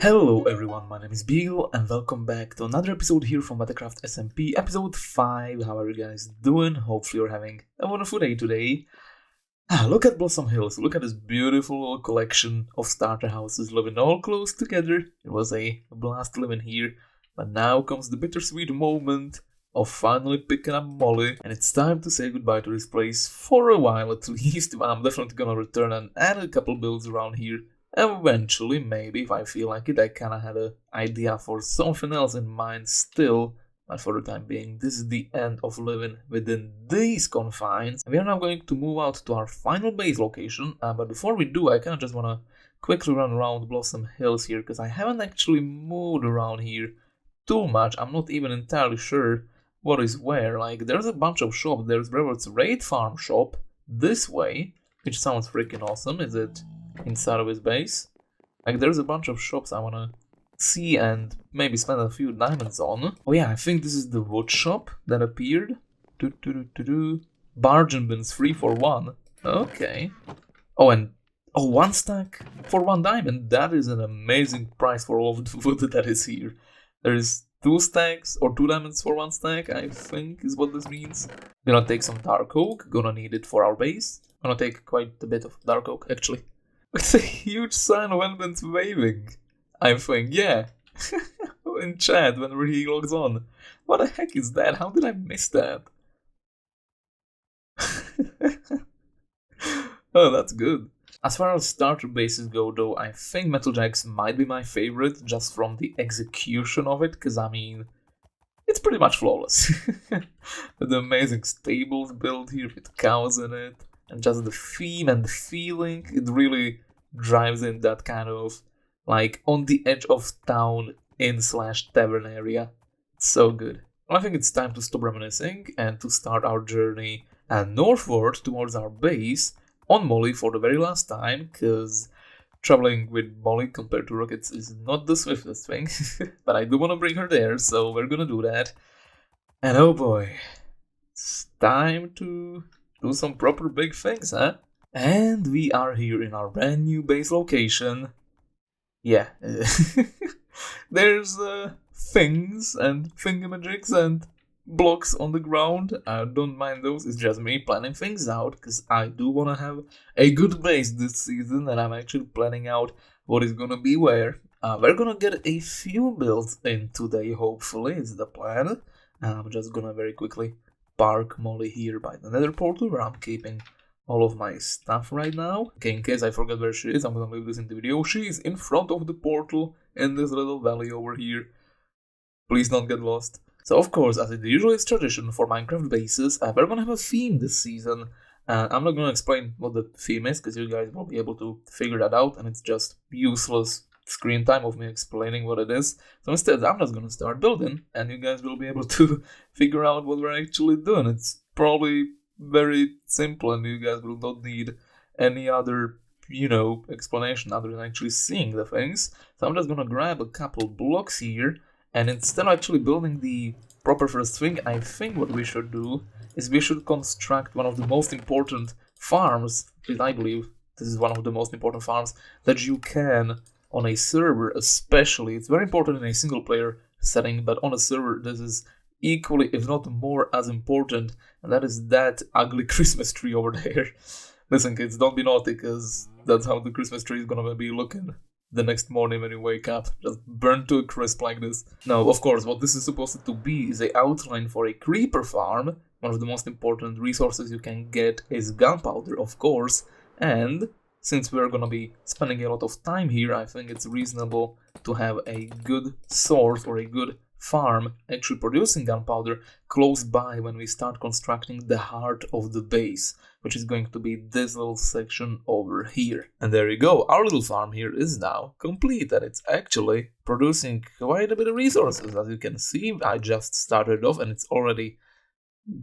Hello everyone, my name is Bygl and welcome back to another episode here from Metacraft SMP, episode 5. How are you guys doing? Hopefully you're having a wonderful day today. Look at Blossom Hills, look at this beautiful little collection of starter houses living all close together. It was a blast living here, but now comes the bittersweet moment of finally picking up Molly, and it's time to say goodbye to this place for a while at least. I'm definitely gonna return and add a couple builds around here. Eventually, maybe, if I feel like it. I kinda had an idea for something else in mind still, but for the time being, this is the end of living within these confines. We are now going to move out to our final base location, but before we do, I kinda just wanna quickly run around Blossom Hills here, because I haven't actually moved around here too much. I'm not even entirely sure what is where. Like, there's a bunch of shops. There's Brevoort's Raid Farm shop this way, which sounds freaking awesome. Is it inside of his base? Like, there's a bunch of shops I wanna see and maybe spend a few diamonds on. Oh yeah, I think this is the wood shop that appeared. Barge and bins 3 for 1. Okay. Oh, and 1 stack for 1 diamond. That is an amazing price for all of the wood that is here. There is 2 stacks or 2 diamonds for 1 stack, I think is what this means. Gonna take some dark oak, gonna need it for our base. Gonna take quite a bit of dark oak actually. It's a huge sign of enbentz waving, I think, yeah. In chat whenever he logs on. What the heck is that? How did I miss that? Oh, that's good. As far as starter bases go though, I think Metacraft might be my favorite, just from the execution of it, because I mean, it's pretty much flawless. The amazing stables built here with cows in it. And just the theme and the feeling, it really drives in that kind of, like, on the edge of town inn/tavern area. It's so good. Well, I think it's time to stop reminiscing and to start our journey northward towards our base on Molly for the very last time, because traveling with Molly compared to rockets is not the swiftest thing. But I do want to bring her there, so we're gonna do that. And oh boy, it's time to do some proper big things, huh? And we are here in our brand new base location. Yeah. There's things and thingamajigs and blocks on the ground. I don't mind those. It's just me planning things out, because I do want to have a good base this season, and I'm actually planning out what is gonna be where. We're gonna get a few builds in today, hopefully, is the plan. And I'm just gonna very quickly park Molly here by the nether portal, where I'm keeping all of my stuff right now. Okay, in case I forget where she is, I'm gonna leave this in the video. She is in front of the portal in this little valley over here. Please don't get lost. So of course, as it usually is tradition for Minecraft bases, we're gonna have a theme this season. I'm not gonna explain what the theme is, because you guys will be able to figure that out, and it's just useless screen time of me explaining what it is. So instead, I'm just gonna start building, and you guys will be able to figure out what we're actually doing. It's probably very simple, and you guys will not need any other, explanation other than actually seeing the things. So I'm just gonna grab a couple blocks here, and instead of actually building the proper first thing, I think what we should do is we should construct one of the most important farms, because I believe this is one of the most important farms that you can on a server, especially. It's very important in a single player setting, but on a server this is equally, if not more, as important, and that is that ugly Christmas tree over there. Listen kids, don't be naughty, because that's how the Christmas tree is gonna be looking the next morning when you wake up, just burnt to a crisp like this. Now, of course, what this is supposed to be is an outline for a creeper farm. One of the most important resources you can get is gunpowder, of course, and since we're gonna be spending a lot of time here, I think it's reasonable to have a good source or a good farm actually producing gunpowder close by when we start constructing the heart of the base, which is going to be this little section over here. And there you go, our little farm here is now complete, and it's actually producing quite a bit of resources. As you can see, I just started off and it's already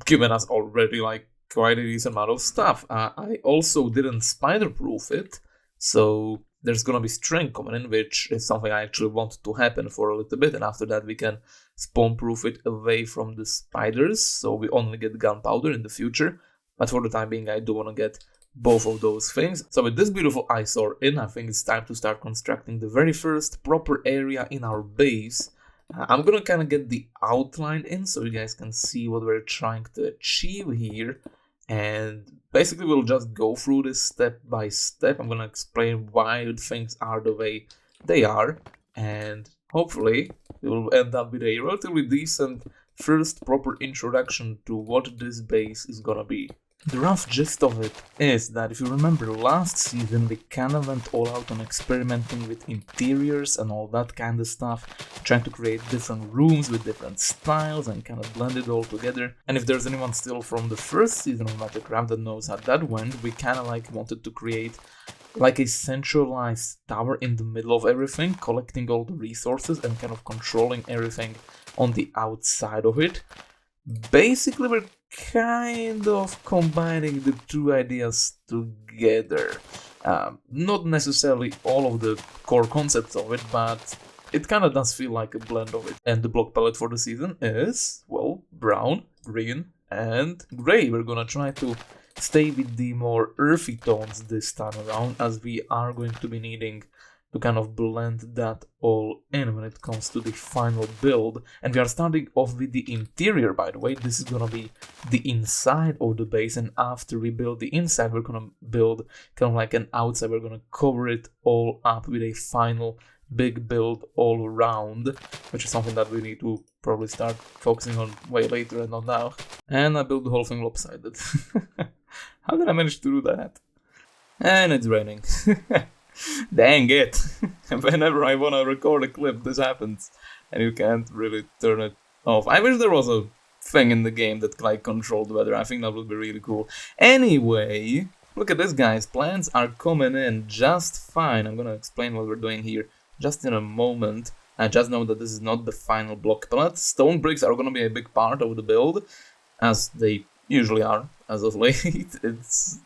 given us like quite a decent amount of stuff. I also didn't spider-proof it, so there's gonna be string coming in, which is something I actually want to happen for a little bit, and after that we can spawn-proof it away from the spiders, so we only get gunpowder in the future. But for the time being, I do want to get both of those things. So with this beautiful eyesore in, I think it's time to start constructing the very first proper area in our base. I'm gonna kind of get the outline in so you guys can see what we're trying to achieve here. And basically we'll just go through this step by step. I'm gonna explain why things are the way they are. And hopefully we will end up with a relatively decent first proper introduction to what this base is gonna be. The rough gist of it is that if you remember last season we kind of went all out on experimenting with interiors and all that kind of stuff, trying to create different rooms with different styles and kind of blend it all together. And if there's anyone still from the first season of Metacraft that knows how that went, we kind of like wanted to create like a centralized tower in the middle of everything, collecting all the resources and kind of controlling everything on the outside of it. Basically, we're kind of combining the two ideas together. Not necessarily all of the core concepts of it, but it kind of does feel like a blend of it. And the block palette for the season is, well, brown, green, and gray. We're gonna try to stay with the more earthy tones this time around, as we are going to be needing to kind of blend that all in when it comes to the final build. And we are starting off with the interior, by the way. This is gonna be the inside of the base, and after we build the inside, we're gonna build kind of like an outside. We're gonna cover it all up with a final big build all around, which is something that we need to probably start focusing on way later and not now. And I built the whole thing lopsided. How did I manage to do that? And it's raining. Dang it! Whenever I want to record a clip, this happens, and you can't really turn it off. I wish there was a thing in the game that like controlled the weather. I think that would be really cool. Anyway, look at this, guys. Plants are coming in just fine. I'm gonna explain what we're doing here just in a moment. I just know that this is not the final block palette. Stone bricks are gonna be a big part of the build, as they usually are as of late.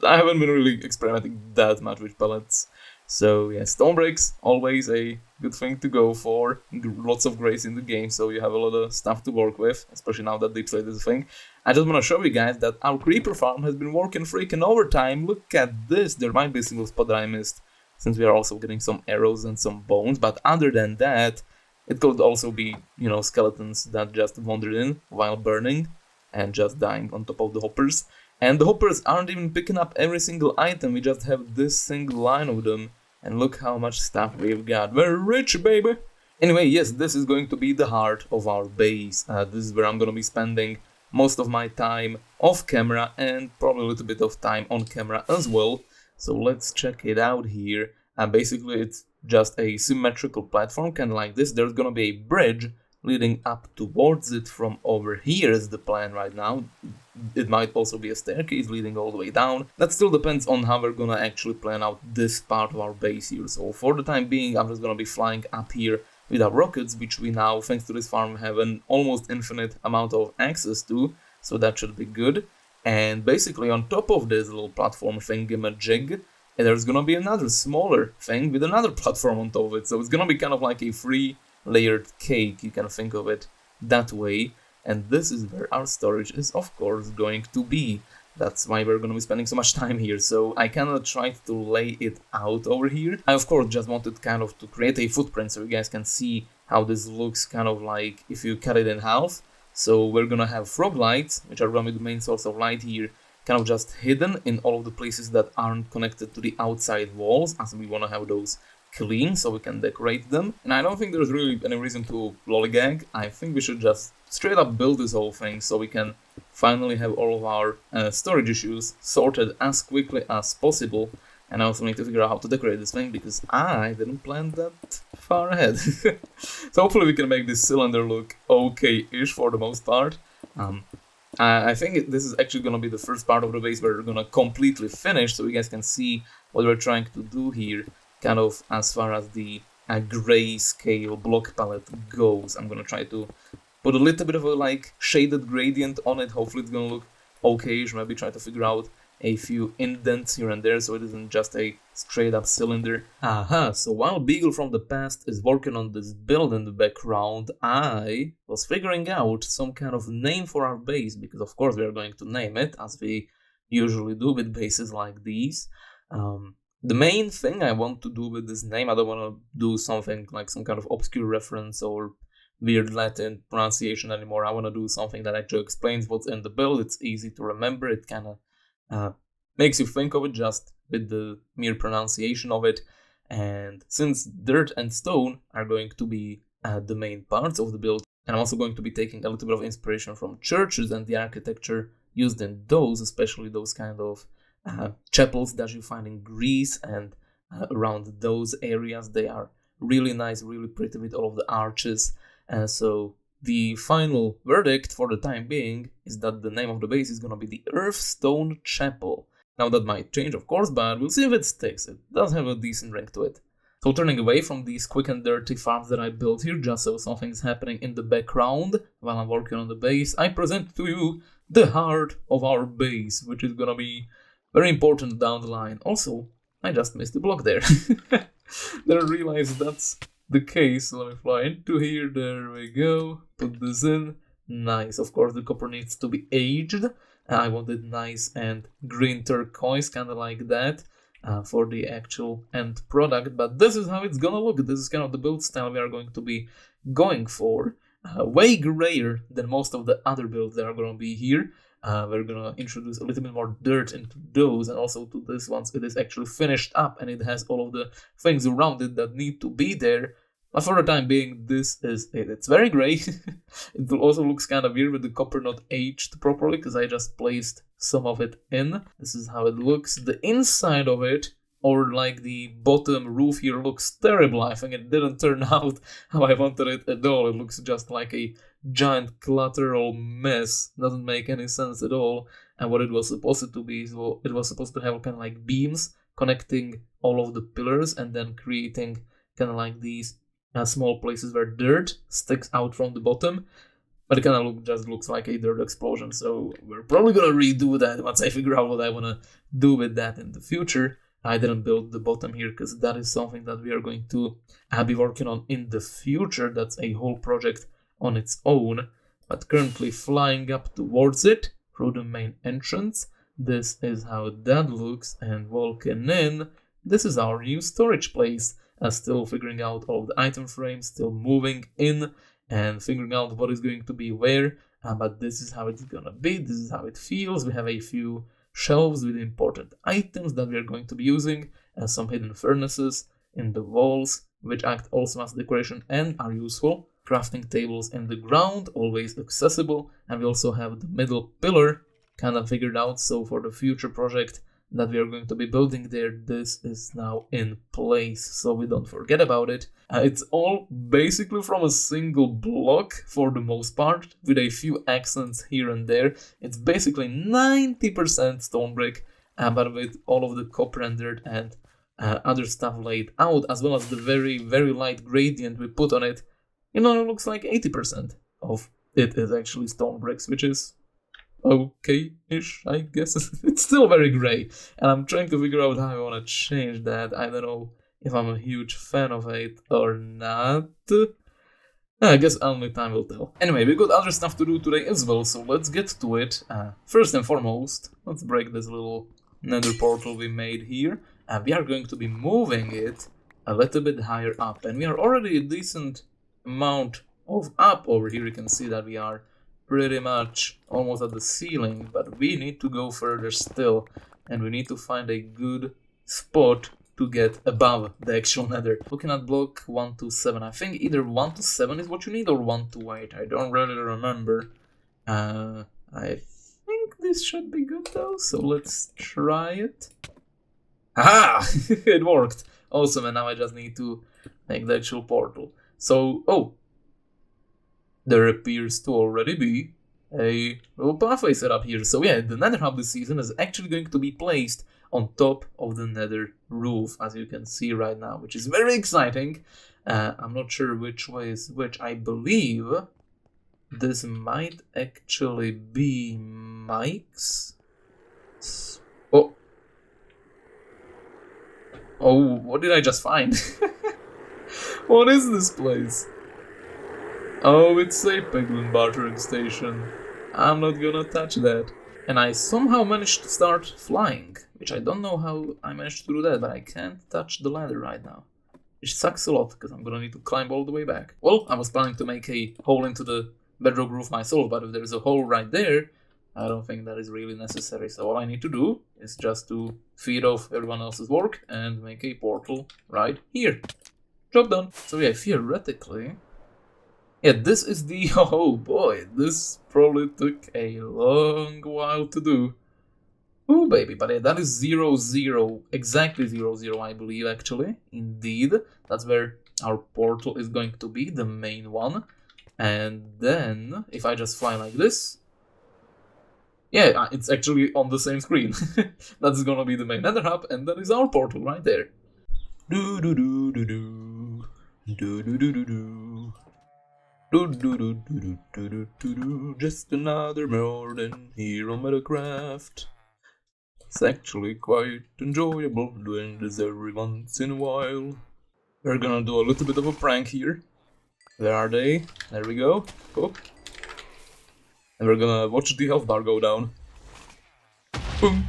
I haven't been really experimenting that much with pellets. So yeah, stone bricks, always a good thing to go for. Lots of grace in the game, so you have a lot of stuff to work with, especially now that deep slate is a thing. I just want to show you guys that our creeper farm has been working freaking overtime. Look at this. There might be a single spot that I missed, since we are also getting some arrows and some bones. But other than that, it could also be, you know, skeletons that just wandered in while burning and just dying on top of the hoppers. And the hoppers aren't even picking up every single item, we just have this single line of them. And look how much stuff we've got. We're rich, baby! Anyway, yes, this is going to be the heart of our base. This is where I'm gonna be spending most of my time off camera and probably a little bit of time on camera as well. So let's check it out here. Basically, it's just a symmetrical platform, kind of like this. There's gonna be a bridge leading up towards it from over here is the plan right now. It might also be a staircase leading all the way down. That still depends on how we're gonna actually plan out this part of our base here. So for the time being, I'm just gonna be flying up here with our rockets, which we now, thanks to this farm, have an almost infinite amount of access to. So that should be good. And basically on top of this little platform thingamajig, there's gonna be another smaller thing with another platform on top of it. So it's gonna be kind of like a layered cake, you can think of it that way. And this is where our storage is of course going to be. That's why we're gonna be spending so much time here. So I kind of tried to lay it out over here. I of course just wanted kind of to create a footprint so you guys can see how this looks, kind of like if you cut it in half. So we're gonna have frog lights, which are gonna be the main source of light here, kind of just hidden in all of the places that aren't connected to the outside walls, as we want to have those clean so we can decorate them. And I don't think there's really any reason to lollygag. I think we should just straight up build this whole thing so we can finally have all of our storage issues sorted as quickly as possible. And I also need to figure out how to decorate this thing because I didn't plan that far ahead. So hopefully we can make this cylinder look okay-ish for the most part. I think this is actually going to be the first part of the base where we're going to completely finish so you guys can see what we're trying to do here, kind of as far as the grayscale block palette goes. I'm gonna try to put a little bit of a like shaded gradient on it. Hopefully it's gonna look okay-ish. Maybe try to figure out a few indents here and there so it isn't just a straight up cylinder. So while Bygl from the past is working on this build in the background, I was figuring out some kind of name for our base, because of course we are going to name it, as we usually do with bases like these. The main thing I want to do with this name, I don't want to do something like some kind of obscure reference or weird Latin pronunciation anymore. I want to do something that actually explains what's in the build. It's easy to remember. It kind of makes you think of it just with the mere pronunciation of it. And since dirt and stone are going to be the main parts of the build, and I'm also going to be taking a little bit of inspiration from churches and the architecture used in those, especially those kind of chapels that you find in Greece and around those areas. They are really nice, really pretty with all of the arches. So the final verdict for the time being is that the name of the base is going to be the Earthstone Chapel. Now that might change, of course, but we'll see if it sticks. It does have a decent ring to it. So turning away from these quick and dirty farms that I built here, just so something's happening in the background while I'm working on the base, I present to you the heart of our base, which is gonna be very important down the line. Also, I just missed the block there. Then I realized that's the case. Let me fly into here, there we go, put this in. Nice, of course the copper needs to be aged. I want it nice and green turquoise, kind of like that. For the actual end product, but this is how it's gonna look. This is kind of the build style we are going to be going for. Way grayer than most of the other builds that are gonna be here. We're gonna introduce a little bit more dirt into those, and also to this once it is actually finished up and it has all of the things around it that need to be there. But for the time being, this is it. It's very gray. It also looks kind of weird with the copper not aged properly, because I just placed some of it in. This is how it looks. The inside of it, or like the bottom roof here, looks terrible. I think it didn't turn out how I wanted it at all. It looks just like a giant collateral mess. Doesn't make any sense at all. And what it was supposed to be, so it was supposed to have kind of like beams connecting all of the pillars and then creating kind of like these small places where dirt sticks out from the bottom, but it kind of just looks like a dirt explosion. So we're probably gonna redo that once I figure out what I wanna do with that in the future. I didn't build the bottom here because that is something that we are going to be working on in the future. That's a whole project on its own. But currently flying up towards it through the main entrance. This is how that looks, and walking in, this is our new storage place. Still figuring out all of the item frames, still moving in and figuring out what is going to be where, but this is how it's gonna be, this is how it feels. We have a few shelves with important items that we are going to be using, and some hidden furnaces in the walls, which act also as decoration and are useful. Crafting tables in the ground, always accessible, and we also have the middle pillar kind of figured out, so for the future project that we are going to be building there, this is now in place, so we don't forget about it. It's all basically from a single block for the most part, with a few accents here and there. It's basically 90% stone brick, but with all of the copper and dirt and other stuff laid out, as well as the very, very light gradient we put on it. You know, it looks like 80% of it is actually stone bricks, which is okay-ish, I guess. It's still very gray, and I'm trying to figure out how I want to change that. I don't know if I'm a huge fan of it or not. I guess only time will tell. Anyway, we got other stuff to do today as well, so let's get to it. First and foremost, let's break this little nether portal we made here, and we are going to be moving it a little bit higher up, and we are already a decent amount of up over here. You can see that we are pretty much almost at the ceiling, but we need to go further still, and we need to find a good spot to get above the actual nether. Looking at block 1 to 7, I think either 1 to 7 is what you need or 1 to 8, I don't really remember. I think this should be good though, so let's try it. Aha! It worked! Awesome, and now I just need to make the actual portal. So, there appears to already be a little pathway set up here. So yeah, the nether hub this season is actually going to be placed on top of the nether roof, as you can see right now, which is very exciting. I'm not sure which way is which. I believe this might actually be Mike's. Oh, what did I just find? What is this place? Oh, it's a Bygl bartering station. I'm not gonna touch that. And I somehow managed to start flying, which I don't know how I managed to do that, but I can't touch the ladder right now. Which sucks a lot, because I'm gonna need to climb all the way back. Well, I was planning to make a hole into the bedrock roof myself, but if there's a hole right there, I don't think that is really necessary. So all I need to do is just to feed off everyone else's work and make a portal right here. Job done. So yeah, theoretically... yeah, this is the... oh boy, this probably took a long while to do. Oh baby, but yeah, that is 0, 0, exactly 0, 0, I believe, actually. Indeed, that's where our portal is going to be, the main one. And then, if I just fly like this... yeah, it's actually on the same screen. That's gonna be the main nether hub, and that is our portal right there. Do do do do do do do do do do. Do, do, do, do, do, do, do, do, do. Just another morning here on Metacraft. It's actually quite enjoyable doing this every once in a while. We're gonna do a little bit of a prank here. Where are they? There we go. Oh. And we're gonna watch the health bar go down. Boom.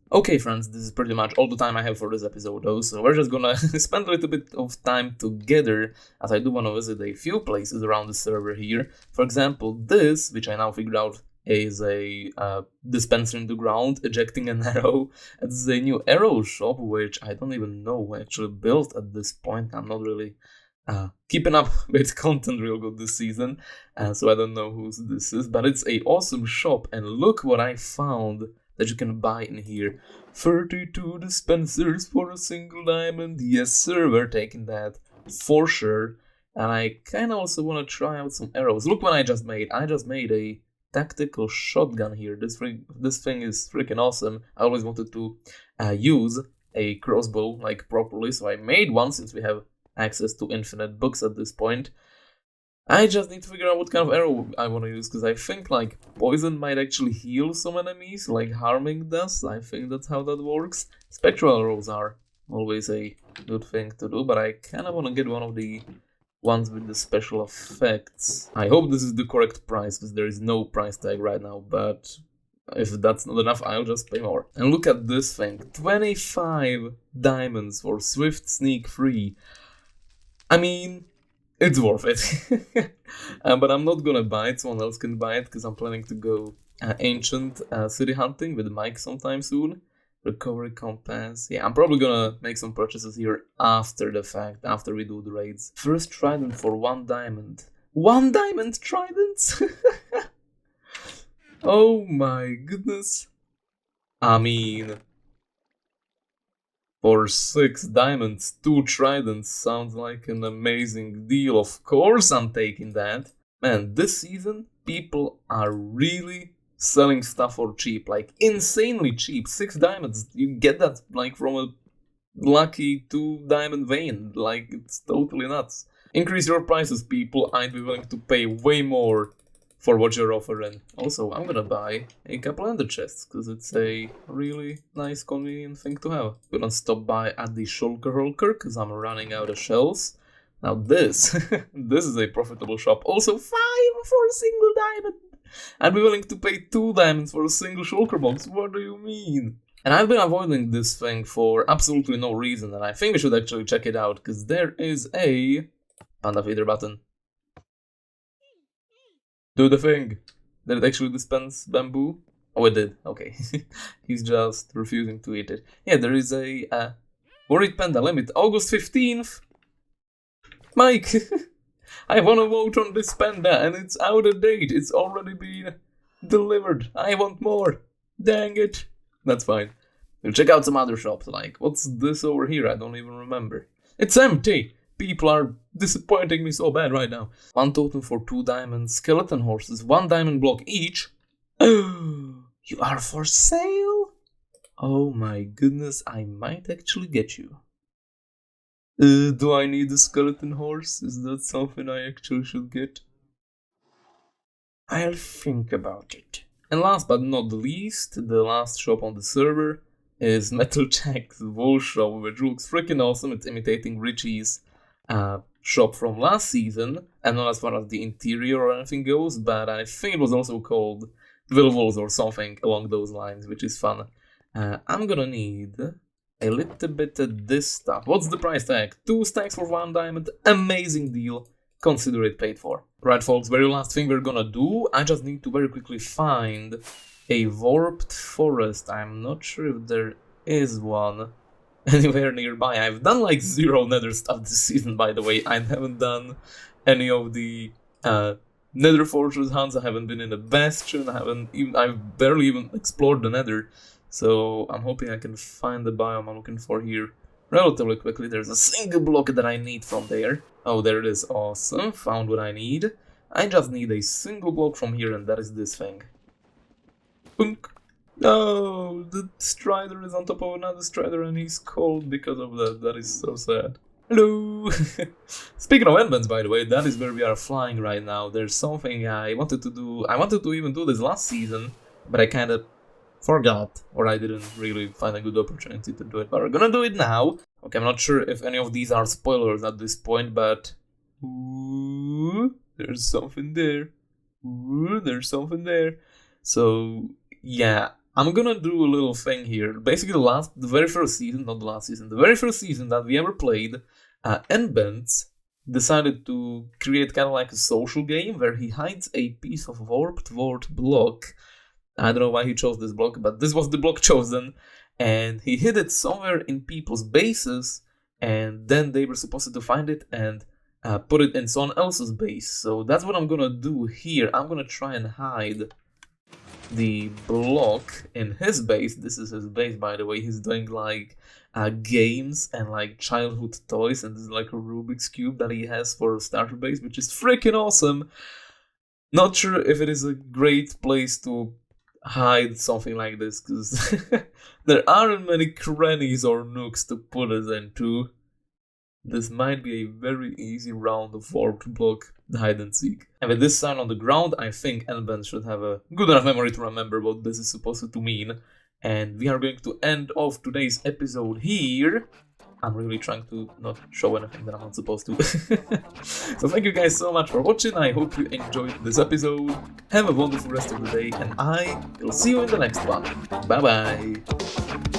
Okay friends, this is pretty much all the time I have for this episode though, so we're just gonna spend a little bit of time together, as I do wanna visit a few places around the server here. For example, this, which I now figured out is a dispenser in the ground, ejecting an arrow. It's a new arrow shop, which I don't even know who actually built at this point. I'm not really keeping up with content real good this season, so I don't know who this is, but it's a awesome shop, and look what I found that you can buy in here. 32 dispensers for a single diamond. Yes sir, we're taking that for sure. And I kinda also wanna try out some arrows. Look what I just made. I just made a tactical shotgun here. This thing is freaking awesome. I always wanted to use a crossbow like properly, so I made one since we have access to infinite books at this point. I just need to figure out what kind of arrow I want to use, because I think like poison might actually heal some enemies, like harming does. I think that's how that works. Spectral arrows are always a good thing to do, but I kind of want to get one of the ones with the special effects. I hope this is the correct price, because there is no price tag right now, but if that's not enough, I'll just pay more. And look at this thing, 25 diamonds for Swift Sneak Free. I mean... it's worth it. But I'm not gonna buy it, someone else can buy it, because I'm planning to go ancient city hunting with Mike sometime soon. Recovery compass. Yeah, I'm probably gonna make some purchases here after the fact, after we do the raids. First trident for 1 diamond. 1 diamond tridents? Oh my goodness. I mean... for 6 diamonds, 2 tridents sounds like an amazing deal. Of course I'm taking that. Man, this season, people are really selling stuff for cheap. Like, insanely cheap. 6 diamonds, you get that, like, from a lucky 2 diamond vein. Like, it's totally nuts. Increase your prices, people. I'd be willing to pay way more for what you're offering. Also, I'm gonna buy a couple ender chests, because it's a really nice, convenient thing to have. Gonna stop by at the shulker hulker, because I'm running out of shells. Now this, this is a profitable shop. Also 5 for a single diamond! I'd be willing to pay 2 diamonds for a single shulker box. What do you mean? And I've been avoiding this thing for absolutely no reason, and I think we should actually check it out, because there is a panda feeder button. Do the thing. Did it actually dispense bamboo? Oh, it did. Okay. He's just refusing to eat it. Yeah, there is a worried panda limit. August 15th. Mike, I want to vote on this panda and it's out of date. It's already been delivered. I want more. Dang it. That's fine. We'll check out some other shops. Like, what's this over here? I don't even remember. It's empty. People are disappointing me so bad right now. 1 totem for 2 diamonds, skeleton horses, 1 diamond block each. Oh, you are for sale? Oh my goodness, I might actually get you. Do I need a skeleton horse? Is that something I actually should get? I'll think about it. And last but not least, the last shop on the server is Metal Jack's wool shop, which looks freaking awesome. It's imitating Richie's shop from last season, and not as far as the interior or anything goes, but I think it was also called Willows or something along those lines, which is fun. I'm gonna need a little bit of this stuff. What's the price tag? 2 stacks for 1 diamond. Amazing deal. Consider it paid for. Right, folks, very last thing we're gonna do. I just need to very quickly find a warped forest. I'm not sure if there is one anywhere nearby. I've done like 0 nether stuff this season, by the way. I haven't done any of the nether fortress hunts. I haven't been in the bastion. I've barely even explored the nether. So I'm hoping I can find the biome I'm looking for here relatively quickly. There's a single block that I need from there. Oh, there it is. Awesome. Found what I need. I just need a single block from here, and that is this thing. Boom. Oh, the strider is on top of another strider, and he's cold because of that. That is so sad. Hello! Speaking of enbentz, by the way, that is where we are flying right now. There's something I wanted to do. I wanted to even do this last season, but I kind of forgot, or I didn't really find a good opportunity to do it. But we're gonna do it now. Okay, I'm not sure if any of these are spoilers at this point, but ooh, there's something there. Ooh, there's something there. So yeah, I'm gonna do a little thing here. Basically, the very first season, not the last season, the very first season that we ever played, enbentz decided to create kind of like a social game where he hides a piece of warped block. I don't know why he chose this block, but this was the block chosen, and he hid it somewhere in people's bases, and then they were supposed to find it and put it in someone else's base. So that's what I'm gonna do here. I'm gonna try and hide the block in his base. This is his base, by the way. He's doing like games and like childhood toys, and this is like a Rubik's Cube that he has for a starter base, which is freaking awesome. Not sure if it is a great place to hide something like this, because there aren't many crannies or nooks to put it into. This might be a very easy round of warped block hide and seek. And with this sign on the ground, I think enbentz should have a good enough memory to remember what this is supposed to mean. And we are going to end off today's episode here. I'm really trying to not show anything that I'm not supposed to. So thank you guys so much for watching. I hope you enjoyed this episode. Have a wonderful rest of the day, and I will see you in the next one. Bye bye.